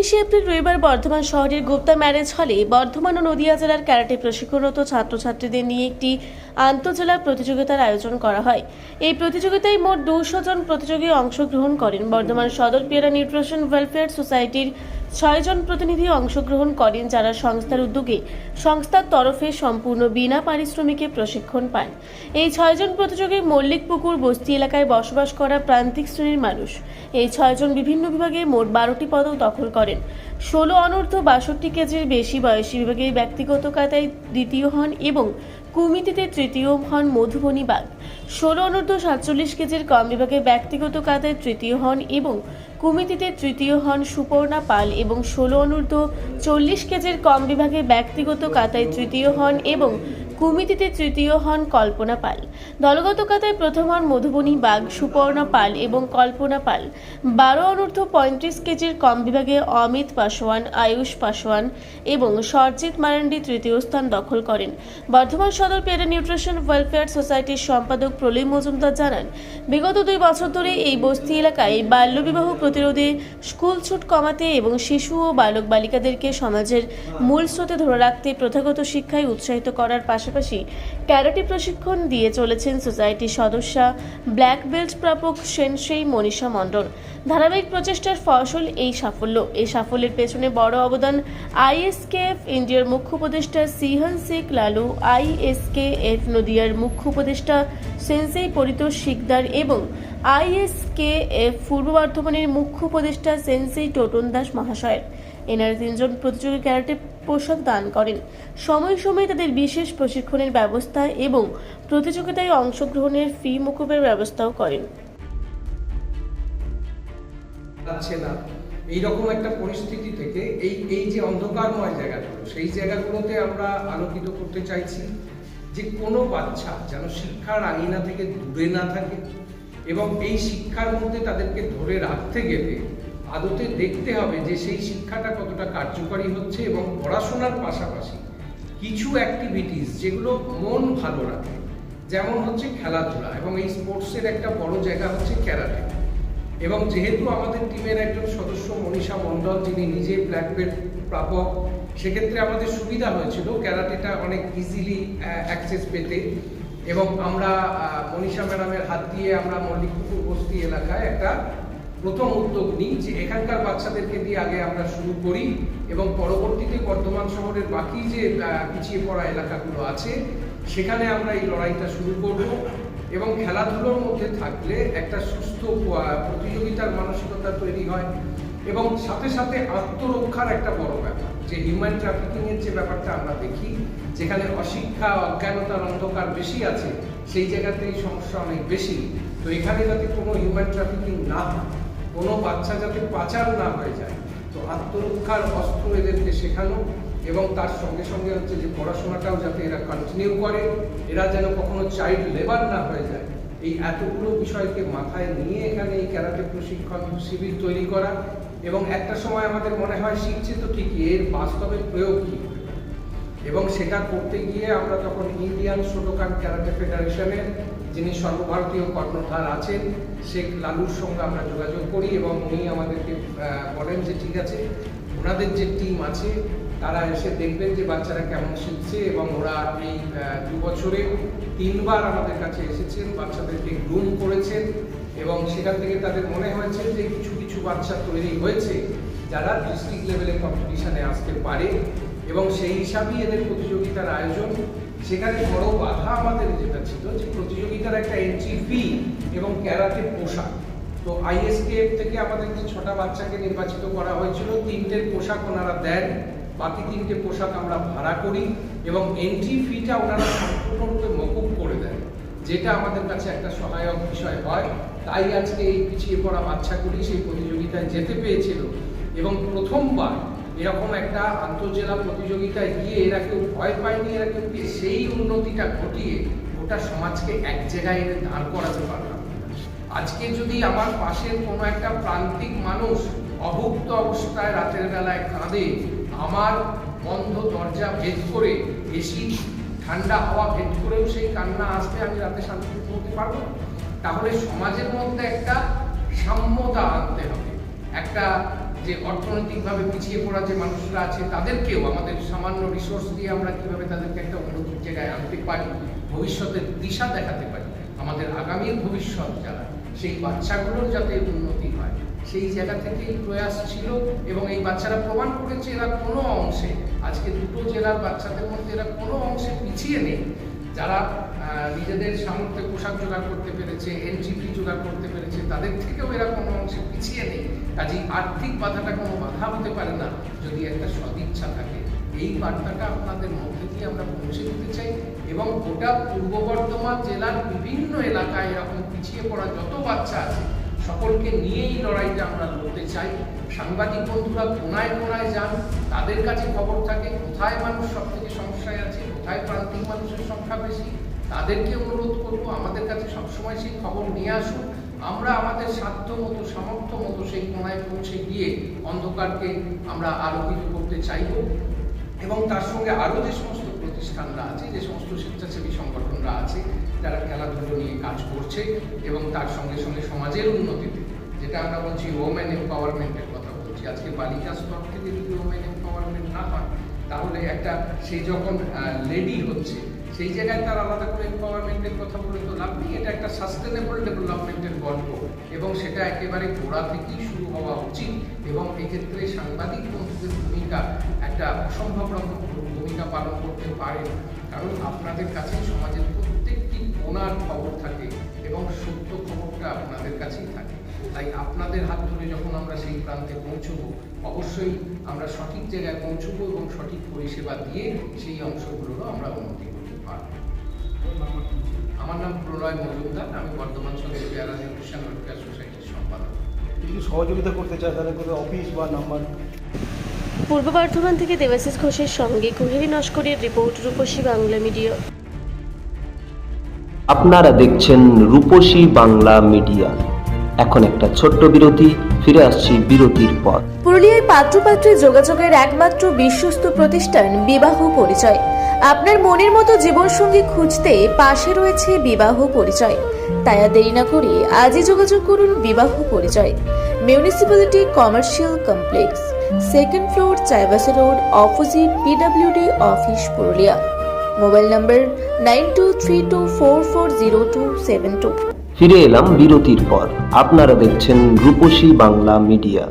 19 April রবিবার বর্ধমান শহরের Gupta marriage হলে বর্ধমান ও নদিয়া জেলার ক্যারাটে প্রশিক্ষণরত ছাত্রছাত্রীদের নিয়ে একটি আন্তঃজেলা প্রতিযোগিতার আয়োজন করা হয়। এই প্রতিযোগিতায় মোট 200 জন প্রতিযোগী অংশগ্রহণ করেন। বর্ধমান সদর পেয়ারা নিউট্রিশন ওয়েলফেয়ার সোসাইটির 6 জন প্রতিনিধি অংশগ্রহণ করেন, যারা সংস্থার উদ্যোগে সংস্থার তরফে সম্পূর্ণ বিনা পারিশ্রমিকে প্রশিক্ষণ পান। এই 6 জন প্রতিযোগী মল্লিকপুকুর বস্তি এলাকায় বসবাস করা প্রান্তিক শ্রেণীর মানুষ। এই 6 জন বিভিন্ন বিভাগে মোট 12টি পদক দখল করেন। 16 অনূর্ধ্ব 62 কেজির বেশি বয়সী বিভাগে ব্যক্তিগত কাতায় দ্বিতীয় হন এবং কুমিতিতে তৃতীয় হন মধুবনী বাগ। 16 অনূর্ধ্ব 47 কেজির কম বিভাগে ব্যক্তিগত কাতায় তৃতীয় হন এবং কুমিতিতে তৃতীয় হন সুপর্ণা পাল এবং 16 অনূর্ধ্ব 40 কেজির কম বিভাগে ব্যক্তিগত কাতায় তৃতীয় হন এবং কুমিতিতে তৃতীয় হন কল্পনা পাল। দলগত কাতায় প্রথম হন মধুবনী বাগ, সুপর্ণা পাল এবং কল্পনা পাল। 12 অনূর্ধ্ব 35 কেজির কম বিভাগে অমিত পাসওয়ান, আয়ুষ পাসওয়ান এবং সরজিৎ মারান্ডি তৃতীয় স্থান দখল করেন। বর্ধমান সদর পেয়ারা নিউট্রিশন ওয়েলফেয়ার সোসাইটির সম্পাদক প্রলয় মজুমদার জানান, বিগত 2 বছর ধরে এই বস্তি এলাকায় বাল্যবিবাহ প্রতিরোধে, স্কুল ছুট কমাতে এবং শিশু ও বালক বালিকাদেরকে সমাজের মূল স্রোতে ধরে রাখতে প্রথাগত শিক্ষায় উৎসাহিত করার পাশাপাশি ক্যারাটে প্রশিক্ষণ দিয়ে চলেছেন সোসাইটির সদস্যা ব্ল্যাক বেল্ট প্রাপক সেনসেই মনীষা মণ্ডল। ধারাবাহিক প্রচেষ্টার ফসল এই সাফল্য। এই সাফল্যের পেছনে বড় অবদান আইএসকেএফ ইন্ডিয়ার মুখ্য উপদেষ্টা সিহান শেখ লালু, আইএসকেএফ নদিয়ার মুখ্য উপদেষ্টা সেনসেই পরিতোষ শিকদার এবং আইএসকেএফ পূর্ব বর্ধমানের মুখ্য উপদেষ্টা সেনসেই টোটন দাস মহাশয়ের। এনারা 3 জন প্রতিযোগী ক্যারাটে পোশাক দান করেন। সময় সময় তাদের বিশেষ প্রশিক্ষণের ব্যবস্থা এবং প্রতিযোগিতায় অংশগ্রহণের ফি মকুবের ব্যবস্থাও করেন। এইরকম একটা পরিস্থিতি থেকে এই যে অন্ধকারময় জায়গাগুলো, সেই জায়গাগুলোতে আমরা আলোকিত করতে চাইছি যে কোনো বাচ্চা যেন শিক্ষার আঙিনা থেকে দূরে না থাকে এবং এই শিক্ষার মধ্যে তাদেরকে ধরে রাখতে গেলে আদতে দেখতে হবে যে সেই শিক্ষাটা কতটা কার্যকরী হচ্ছে এবং পড়াশোনার পাশাপাশি কিছু অ্যাক্টিভিটিস যেগুলো মন ভালো রাখে, যেমন হচ্ছে খেলাধুলা, এবং এই স্পোর্টসের একটা বড় জায়গা হচ্ছে ক্যারাটে। এবং যেহেতু আমাদের টিমের একজন সদস্য মনীষা মণ্ডল, যিনি নিজে ব্ল্যাক বেল্ট প্রাপক, সেক্ষেত্রে আমাদের সুবিধা হয়েছিল ক্যারাটেটা অনেক ইজিলি অ্যাক্সেস পেতে। এবং আমরা মনীষা ম্যাডামের হাত দিয়ে আমরা মল্লিকপুকুর বস্তি এলাকায় একটা প্রথম উদ্যোগ নিই যে এখানকার বাচ্চাদেরকে দিয়ে আগে আমরা শুরু করি এবং পরবর্তীতে বর্ধমান শহরের বাকি যে পিছিয়ে পড়া এলাকাগুলো আছে সেখানে আমরা এই লড়াইটা শুরু করব। এবং খেলাধুলোর মধ্যে থাকলে একটা সুস্থ প্রতিযোগিতার মানসিকতা তৈরি হয় এবং সাথে সাথে আত্মরক্ষার একটা বড় ব্যাপার, যে হিউম্যান ট্রাফিকিংয়ের যে ব্যাপারটা আমরা দেখি, যেখানে অশিক্ষা, অজ্ঞানতার অন্ধকার বেশি আছে, সেই জায়গাতেই সমস্যা অনেক বেশি। তো এখানে যাতে কোনো হিউম্যান ট্রাফিকিং না হয়, কোনো বাচ্চা যাতে পাচার না হয়ে যায়, তো আত্মরক্ষার অস্ত্র এদেরকে শেখানো এবং তার সঙ্গে সঙ্গে হচ্ছে যে পড়াশোনাটাও যাতে এরা কন্টিনিউ করে, এরা যেন কখনো চাইল্ড লেবার না হয়ে যায়, এই এতগুলো বিষয়কে মাথায় নিয়ে এখানে এই ক্যারাটে প্রশিক্ষণ শিবির তৈরি করা। এবং একটা সময় আমাদের মনে হয় শিখছে তো ঠিকই, এর বাস্তবে প্রয়োগ কী, এবং সেটা করতে গিয়ে আমরা তখন ইন্ডিয়ান শোটোকান ক্যারাটে ফেডারেশনের যিনি সর্বভারতীয় কর্ণধার আছেন শেখ লালুর সঙ্গে আমরা যোগাযোগ করি এবং উনি আমাদেরকে বলেন যে ঠিক আছে, ওনাদের যে টিম আছে তারা এসে দেখবেন যে বাচ্চারা কেমন শিখছে। এবং ওরা এই 2 বছরে 3 বার আমাদের কাছে এসেছেন, বাচ্চাদেরকে গ্রুম করেছেন এবং সেখান থেকে তাদের মনে হয়েছে যে কিছু কিছু বাচ্চা তৈরি হয়েছে যারা ডিস্ট্রিক্ট লেভেলে কম্পিটিশনে আসতে পারে এবং সেই হিসাবেই এদের প্রতিযোগিতার আয়োজন। সেখানে বড় বাধা আমাদের যেটা ছিল যে প্রতিযোগিতার একটা এন্ট্রি ফি এবং ক্যারাটে পোশাক। তো আইএসকেএফ থেকে আমাদেরকে 6টা বাচ্চাকে নির্বাচিত করা হয়েছিল, 3টের পোশাক ওনারা দেন, বাকি 3টে পোশাক আমরা ভাড়া করি এবং এন্ট্রি ফিটা ওনারা সম্পূর্ণরূপে মকুব করে দেন, যেটা আমাদের কাছে একটা সহায়ক বিষয় হয়। তাই আজকে এই পিছিয়ে পড়া বাচ্চাগুলি সেই প্রতিযোগিতায় যেতে পেয়েছিল এবং প্রথমবার এরকম একটা আন্তঃজেলা প্রতিযোগিতায় গিয়ে এরা কেউ ভয় পায়নি, এরা কেউ সেই উন্নতিটা ঘটিয়ে গোটা সমাজকে এক জায়গায় এনে দাঁড় করাতে পারলাম। আজকে যদি আমার পাশের কোনো একটা প্রান্তিক মানুষ অভুক্ত অবস্থায় রাতের বেলায় কাঁদে, আমার বন্ধ দরজা ভেদ করে, এসি ঠান্ডা হাওয়া ভেদ করেও সেই কান্না আসবে, আমি রাতে শান্তিতে ঘুমোতে পারবো? তাহলে সমাজের মধ্যে একটা সাম্যতা আনতে হবে, একটা যে অর্থনৈতিকভাবে পিছিয়ে পড়া যে মানুষরা আছে তাদেরকেও আমাদের সামান্য রিসোর্স দিয়ে আমরা কিভাবে তাদেরকে একটা উন্নতির জায়গায় আনতে পারি, ভবিষ্যতের দিশা দেখাতে পারি, আমাদের আগামীর ভবিষ্যৎ যারা সেই বাচ্চাগুলোর যাতে উন্নতি হয় সেই জায়গা থেকেই প্রয়াস ছিল। এবং এই বাচ্চারা প্রমাণ করেছে এরা কোনো অংশে, আজকে দুটো জেলার বাচ্চাদের মধ্যে এরা কোনো অংশে পিছিয়ে নেই। যারা নিজেদের সামর্থ্যে পোশাক জোগাড় করতে পেরেছে, এনজিপি জোগাড় করতে পেরেছে, তাদের থেকেও এরা কোনো অংশে পিছিয়ে নেই। কাজেই আর্থিক বাধাটা কোনো বাধা হতে পারে না যদি একটা সদিচ্ছা থাকে। এই বার্তাটা আপনাদের মধ্যে দিয়ে আমরা পৌঁছে দিতে চাই এবং গোটা পূর্ব বর্ধমান জেলার বিভিন্ন এলাকায় এরকম পিছিয়ে পড়া যত বাচ্চা আছে সকলকে নিয়ে এই লড়াইটা আমরা লড়তে চাই। সাংবাদিক বন্ধুরা কোনায় কোনায় যান, তাদের কাছে খবর থাকে কোথায় মানুষ সব থেকে সমস্যায় আছে, কোথায় প্রান্তিক মানুষের সংখ্যা বেশি, তাদেরকে অনুরোধ করবো আমাদের কাছে সবসময় সেই খবর নিয়ে আসুন। আমরা আমাদের সাধ্য মতো সামর্থ্য মতো সেই কোনায় পৌঁছে গিয়ে অন্ধকারকে আমরা আলোকিত করতে চাইব। এবং তার সঙ্গে আরও যে সমস্ত প্রতিষ্ঠানরা আছে, যে সমস্ত স্বেচ্ছাসেবী সংগঠনরা আছে যারা খেলাধুলো নিয়ে কাজ করছে এবং তার সঙ্গে সঙ্গে সমাজের উন্নতিতে, যেটা আমরা বলছি ওমেন এম্পাওয়ারমেন্টের কথা বলছি, আজকে বালিকা স্তর থেকে যদি ওমেন এম্পাওয়ারমেন্ট না হয় তাহলে একটা সে যখন লেডি হচ্ছে সেই জায়গায় তার আলাদা করে এম্পাওয়ারমেন্টের কথা বলে তো লাভ নেই। এটা একটা সাস্টেনেবল ডেভেলপমেন্টের গল্প এবং সেটা একেবারে গোড়া থেকেই শুরু হওয়া উচিত। এবং এক্ষেত্রে সাংবাদিক বন্ধুদের ভূমিকা একটা অসম্ভব রকম ভূমিকা পালন করতে পারেন, কারণ আপনাদের কাছে সমাজের প্রত্যেকটি কোণার খবর থাকে এবং সত্য খবরটা আপনাদের কাছেই থাকে। তাই আপনাদের হাত ধরে যখন আমরা সেই প্রান্তে পৌঁছবো অবশ্যই আমরা সঠিক জায়গায় পৌঁছবো এবং সঠিক পরিষেবা দিয়ে সেই অংশগুলোরও আমরা উন্নতি করতে পারবো। আমার নাম প্রণয় মজুমদার, আমি বর্ধমান শহরের পেয়ারা নিউট্রিশন ওয়েলফেয়ার সোসাইটির সম্পাদক। যদি সহযোগিতা করতে চায় তাহলে কোনো অফিস বা নাম্বার? পূর্ব বর্ধমান থেকে দেবাশিস ঘোষের সঙ্গে কুহেরি নস্করের রিপোর্ট, রূপসী বাংলা মিডিয়া। আপনারা দেখছেন রূপসী বাংলা মিডিয়া। এখন একটা ছোট্ট বিরতি, ফিরে আসছি বিরতির পর। পুরুলিয়ায় পাত্রপাত্রী যোগাযোগের একমাত্র বিশ্বস্ত প্রতিষ্ঠান বিবাহ পরিচয়। আপনার মনের মতো জীবনসঙ্গী খুঁজতে পাশে রয়েছে বিবাহ পরিচয়। তাই আর দেরি না করে আজই যোগাযোগ করুন বিবাহ পরিচয়। Municipality commercial complex, second floor, Chaibasa road, opposite PWD office, Purulia. Mobile নম্বর 9232440272। ফিরে এলাম বিরতির পর। আপনারা দেখছেন রূপসী বাংলা মিডিয়া।